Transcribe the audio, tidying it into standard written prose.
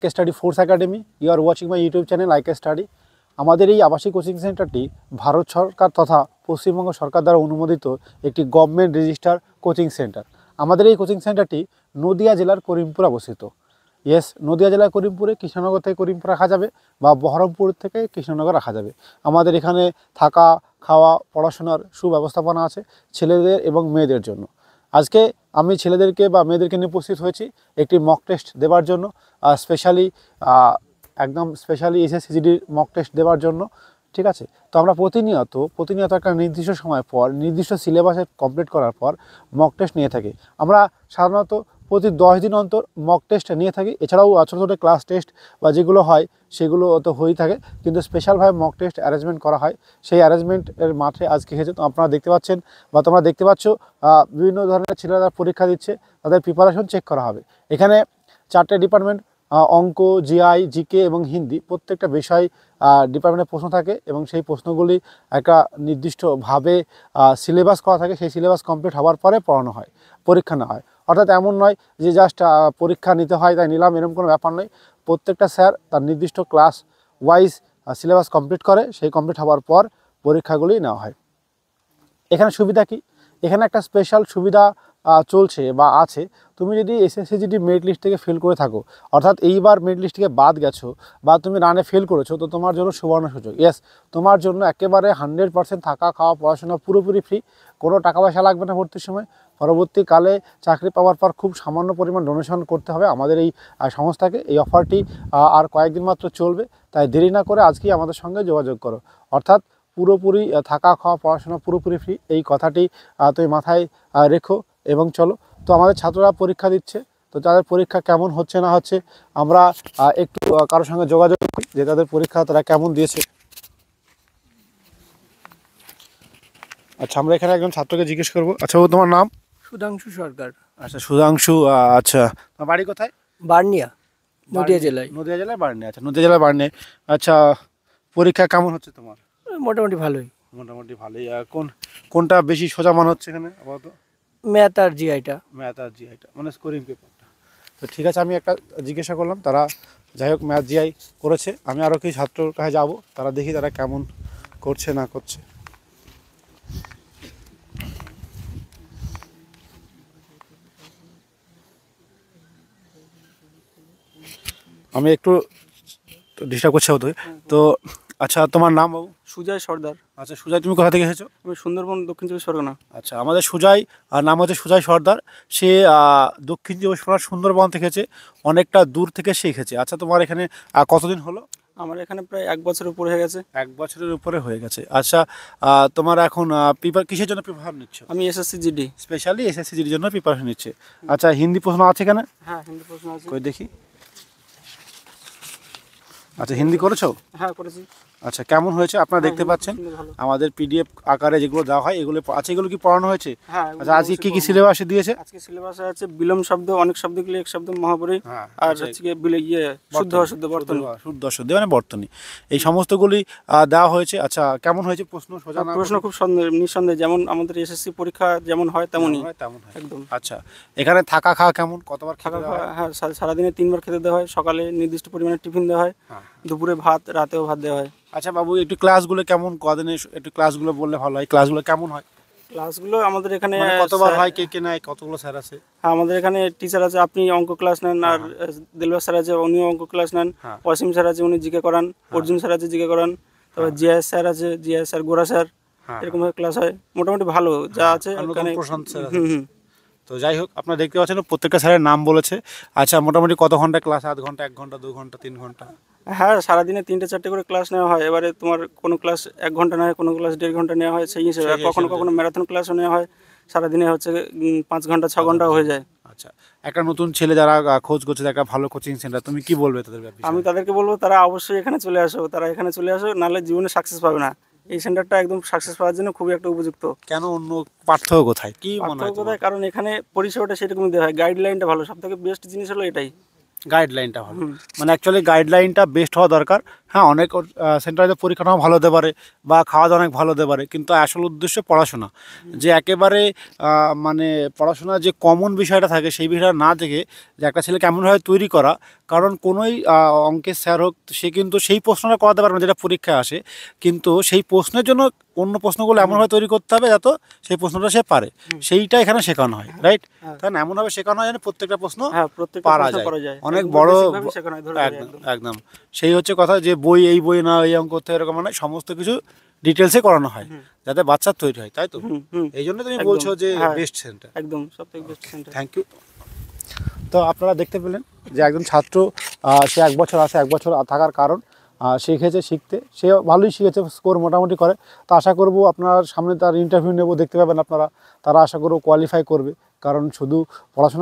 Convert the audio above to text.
আইকে study force academy. You are watching my YouTube channel IK study. আমাদের এই আবাসিক কোচিং সেন্টারটি ভারত সরকার তথা পশ্চিমবঙ্গ সরকার দ্বারা অনুমোদিত একটি গভর্নমেন্ট রেজিস্টার কোচিং সেন্টার। আমাদের এই কোচিং সেন্টারটি নদিয়া জেলার করিমপুর অবস্থিত। ইয়েস, নদিয়া জেলার করিমপুরে, কৃষ্ণনগর থেকে করিমপুর রাখা যাবে বা বহরমপুর থেকে কৃষ্ণনগর রাখা যাবে। আমাদের এখানে থাকা, খাওয়া, পড়াশোনার সুব্যবস্থাপনা আছে ছেলেদের এবং মেয়েদের জন্য। আজকে আমি ছেলেদেরকে বা মেয়েদেরকে নিয়ে উপস্থিত হয়েছি একটি মক টেস্ট দেওয়ার জন্য, স্পেশালি এসএসসিজিডির মক টেস্ট দেওয়ার জন্য। ঠিক আছে, তো আমরা প্রতিনিয়ত একটা নির্দিষ্ট সময় পর নির্দিষ্ট সিলেবাসে কমপ্লিট করার পর মক টেস্ট নিয়ে থাকি। আমরা সাধারণত প্রতি 10 দিন অন্তর মক টেস্ট নিয়ে থাকি। এছাড়াও ছোটো ছোটো ক্লাস টেস্ট বা যেগুলো হয় সেগুলো তো হয়েই থাকে, কিন্তু স্পেশালভাবে মক টেস্ট অ্যারেঞ্জমেন্ট করা হয়। সেই অ্যারেঞ্জমেন্টের মাঠে আজকে এসেছে। তো আপনারা দেখতে পাচ্ছেন বা তোমরা দেখতে পাচ্ছ বিভিন্ন ধরনের ছেলেরা পরীক্ষা দিচ্ছে, তাদের প্রিপারেশন চেক করা হবে। এখানে 4টে ডিপার্টমেন্ট, অঙ্ক, জিআই, জিকে এবং হিন্দি, প্রত্যেকটা বিষয় ডিপার্টমেন্টের প্রশ্ন থাকে এবং সেই প্রশ্নগুলি একটা নির্দিষ্টভাবে সিলেবাস করা থাকে। সেই সিলেবাস কমপ্লিট হওয়ার পরে পড়ানো হয়, পরীক্ষা নেওয়া হয়। অর্থাৎ এমন নয় যে জাস্ট পরীক্ষা নিতে হয় তাই নিলাম, এরকম কোনো ব্যাপার নয়। প্রত্যেকটা স্যার তার নির্দিষ্ট ক্লাস ওয়াইজ সিলেবাস কমপ্লিট করে, সেই কমপ্লিট হওয়ার পর পরীক্ষাগুলি নেওয়া হয়। এখানে সুবিধা কি? এখানে একটা স্পেশাল সুবিধা চলছে বা আছে। তুমি যদি এসএসসিজিডি মেরিট লিস্ট থেকে ফেল করে থাকো, অর্থাৎ এইবার মেরিট লিস্ট থেকে বাদ গেছো বা তুমি রানে ফেল করেছো, তো তোমার জন্য সুবর্ণ সুযোগ। ইয়েস, তোমার জন্য একেবারে 100% থাকা, খাওয়া, পড়াশোনা পুরোপুরি ফ্রি। কোনো টাকা পয়সা লাগবে না ভর্তির সময়। পরবর্তীকালে চাকরি পাওয়ার পর খুব সামান্য পরিমাণ ডোনেশন করতে হবে আমাদের এই সংস্থাকে। এই অফারটি আর কয়েকদিন মাত্র চলবে, তাই দেরি না করে আজকেই আমাদের সঙ্গে যোগাযোগ করো। অর্থাৎ পুরোপুরি থাকা, খাওয়া, পড়াশোনা পুরোপুরি ফ্রি, এই কথাটি তুমি মাথায় রেখো এবং চলো। তো আমাদের ছাত্ররা পরীক্ষা দিচ্ছে, তো তাদের পরীক্ষা কেমন হচ্ছে না হচ্ছে আমরা একটু কারোর সঙ্গে যোগাযোগ করি যে তাদের পরীক্ষা তারা কেমন দিয়েছে। আচ্ছা, আমরা এখানে একজন ছাত্রকে জিজ্ঞেস করবো। আচ্ছা, ও তোমার নাম? সুধাংশু সরকার। আচ্ছা, সুধাংশু। আচ্ছা, তোমার বাড়ি কোথায়? বার্নিয়া, নদিয়া জেলায়। নদিয়া জেলায় বার্নিয়া। আচ্ছা, নদিয়া জেলায় বার্নিয়া। আচ্ছা, পরীক্ষা কেমন হচ্ছে তোমার? মোটামুটি ভালোই। মোটামুটি ভালোই। কোনটা বেশি সোজা মনে হচ্ছে এখানে আপাতত? ম্যাথ আর জিআইটা। ম্যাথ আর জিআইটা মানে স্কোরিং পেপারটা। তো ঠিক আছে, আমি একটা জিজ্ঞাসা করলাম, তারা যাই হোক ম্যাথ জিআই করেছে। আমি আরও কিছু ছাত্রর কাছে যাব, তারা দেখি তারা কেমন করছে না করছে। আমি একটু ডিস্টার্ব করছি হতো। তো আচ্ছা, তোমার নাম বাবু? সুজয় সর্দার। আচ্ছা সুজয়, তুমি কোথা থেকে এসেছো? আমি সুন্দরবন, দক্ষিণ চব্বিশ পরগনা। আচ্ছা, আমাদের সুজয় আর নাম হচ্ছে সুজয় সর্দার। সে দক্ষিণ চব্বিশ পরগনার সুন্দরবন থেকে এসেছে, অনেকটা দূর থেকে সে এসেছে। আচ্ছা, তোমার এখানে কতদিন হলো? আমার এখানে প্রায় 1 বছরের উপরে হয়ে গেছে। 1 বছরের উপরে হয়ে গেছে। আচ্ছা, তোমার এখন কিসের জন্য প্রিপারেশন নিচ্ছ? আমি এসএসসিজিডি, স্পেশালি এসএসসিজির জন্য প্রিপারেশন নিচ্ছে। আচ্ছা, হিন্দি প্রশ্ন আছে এখানে? হ্যাঁ হিন্দি প্রশ্ন আছে। কই দেখি। আচ্ছা, হিন্দি করেছো? হ্যাঁ করেছি। আচ্ছা, কেমন হয়েছে? আপনারা দেখতে পাচ্ছেন আমাদের পিডিএফ আকারে যেগুলো দেওয়া হয় এগুলো আছে। এগুলো কি পড়ানো হয়েছে? হ্যাঁ। আচ্ছা, আজকে কি কি সিলেবাসে দিয়েছে? আজকে সিলেবাসে আছে বিলোম শব্দ, অনেক শব্দগুলি, এক শব্দ, মহাপরি, আর হচ্ছে কি শুদ্ধ অশুদ্ধ, বর্তনী। শুদ্ধ অশুদ্ধ মানে বর্তনী, এই সমস্তগুলি দেওয়া হয়েছে। আচ্ছা, কেমন হয়েছে প্রশ্ন? সোজা না? প্রশ্ন খুব নিঃসন্দেহে যেমন আমাদের এসএসসি পরীক্ষা যেমন হয় তেমনই একদম। আচ্ছা, এখানে থাকা খাওয়া কেমন? কতবার থাকা খাওয়া? হ্যাঁ, সারাদিনে 3 বার খেতে দেওয়া হয়। সকালে নির্দিষ্ট পরিমাণে টিফিন দেওয়া হয়, দুপুরে ভাত, রাতেও ভাত দেওয়া হয়। আচ্ছা বাবু, একটু ক্লাসগুলো কেমন, কদিনে একটু ক্লাসগুলো বললে ভালো হয়। ক্লাসগুলো কেমন হয়? ক্লাসগুলো আমাদের এখানে কতবার হয়, কে নেয়, কতগুলো স্যার আছে? হ্যাঁ, আমাদের এখানে টিচার আছে, আপনি অঙ্ক ক্লাস নেন, আর দিলবার স্যার আছে, উনিও অঙ্ক ক্লাস নেন। ওয়াসিম স্যার আছে, উনি জিকে করান। অর্জুন স্যার আছে, জিকে করান। তারপর জিএস স্যার আছে, জিএস স্যার, গোরা স্যার, এরকম ভাবে ক্লাস হয়। মোটামুটি ভালো যা আছে এখানে। তো যাই হোক, আপনারা দেখতে পাচ্ছেন প্রত্যেকটা স্যারের নাম বলেছে। আচ্ছা, মোটামুটি কত ঘন্টা ক্লাস? 8 ঘন্টা, 1 ঘন্টা, 2 ঘন্টা, 3 ঘন্টা? হ্যাঁ, সারাদিনে 3টে-4টে করে ক্লাস নেওয়া হয়। এবারে তোমার কোনো ক্লাস 1 ঘন্টা নেওয়া হয়, কোনো ক্লাস 1.5 ঘন্টা নেওয়া হয়, সেই হিসেবে। কখনো কখনো ম্যারাথন ক্লাসও নেওয়া হয়। সারাদিনে হচ্ছে 5 ঘন্টা 6 ঘন্টাও হয়ে যায়। আচ্ছা, একটা নতুন ছেলে যারা খোঁজ করছে একটা ভালো কোচিং সেন্টার, তুমি কি বলবে তাদের ব্যাপারে? আমি তাদেরকে বলবো তারা অবশ্যই এখানে চলে আসো। তারা এখানে চলে আসো, নাহলে জীবনে সাকসেস পাবে না। এই সেন্টারটা একদম সাকসেস পাওয়ার জন্য খুবই একটা উপযুক্ত। কেন? অন্য পার্থক্য কোথায়? কি মনে হয় কোথায়? কারণ এখানে পরিষেবাটা সেরকমই দেওয়া হয়, গাইডলাইনটা ভালো। সবথেকে বেস্ট জিনিস হলো এটাই, গাইডলাইনটা ভালো। মানে অ্যাকচুয়ালি গাইডলাইনটা বেস্ট হওয়া দরকার। হ্যাঁ, অনেক সেন্টারে পরীক্ষাটাও ভালো হতে পারে বা খাওয়া দাওয়া অনেক ভালো হতে পারে, কিন্তু আসল উদ্দেশ্য পড়াশোনা। যে একেবারে মানে পড়াশোনা যে কমন বিষয়টা থাকে সেই বিষয়টা না দেখে যে একটা ছেলেকে এমনভাবে তৈরি করা, কারণ কোনোই অঙ্কের স্যার হোক সে কিন্তু সেই প্রশ্নটা করাতে পারবে না যেটা পরীক্ষায় আসে, কিন্তু সেই প্রশ্নের জন্য অন্য প্রশ্নগুলো এমনভাবে তৈরি করতে হবে যাতে সেই প্রশ্নটা সে পারে, সেইটা এখানে শেখানো হয়, রাইট? কারণ এমনভাবে শেখানো হয় যেন প্রত্যেকটা প্রশ্ন হ্যাঁ, প্রত্যেকটা পারা প্রশ্ন যায়। করা যায়, অনেক একদম বড় বেসিকভাবে শেখানো হয়, ধরে ধরে একদম একদম। একদম সেই হচ্ছে কথা, যে বই এই বই না এই অঙ্ক করতে হয় এরকম মানে সমস্ত কিছু ডিটেলসে করানো হয় যাতে বাচ্চার তৈরি হয়, তাই তো? হুম হুম, এই জন্য তুমি একদম, বলছো যে হ্যাঁ, বেস্ট সেন্টার। একদম সবথেকে বেস্ট সেন্টার। Thank you. তো আপনারা দেখতে পেলেন যে একজন ছাত্র সে 1 বছর আসে, 1 বছর থাকার কারণ শিখেছে, শিখতে সে ভালোই শিখেছে, স্কোর মোটামুটি করে। তো আশা করব আপনার সামনে তার ইন্টারভিউ নেব, দেখতে পাবেন আপনারা, তারা আশা করব কোয়ালিফাই করবে, কারণ শুধু পড়াশোনা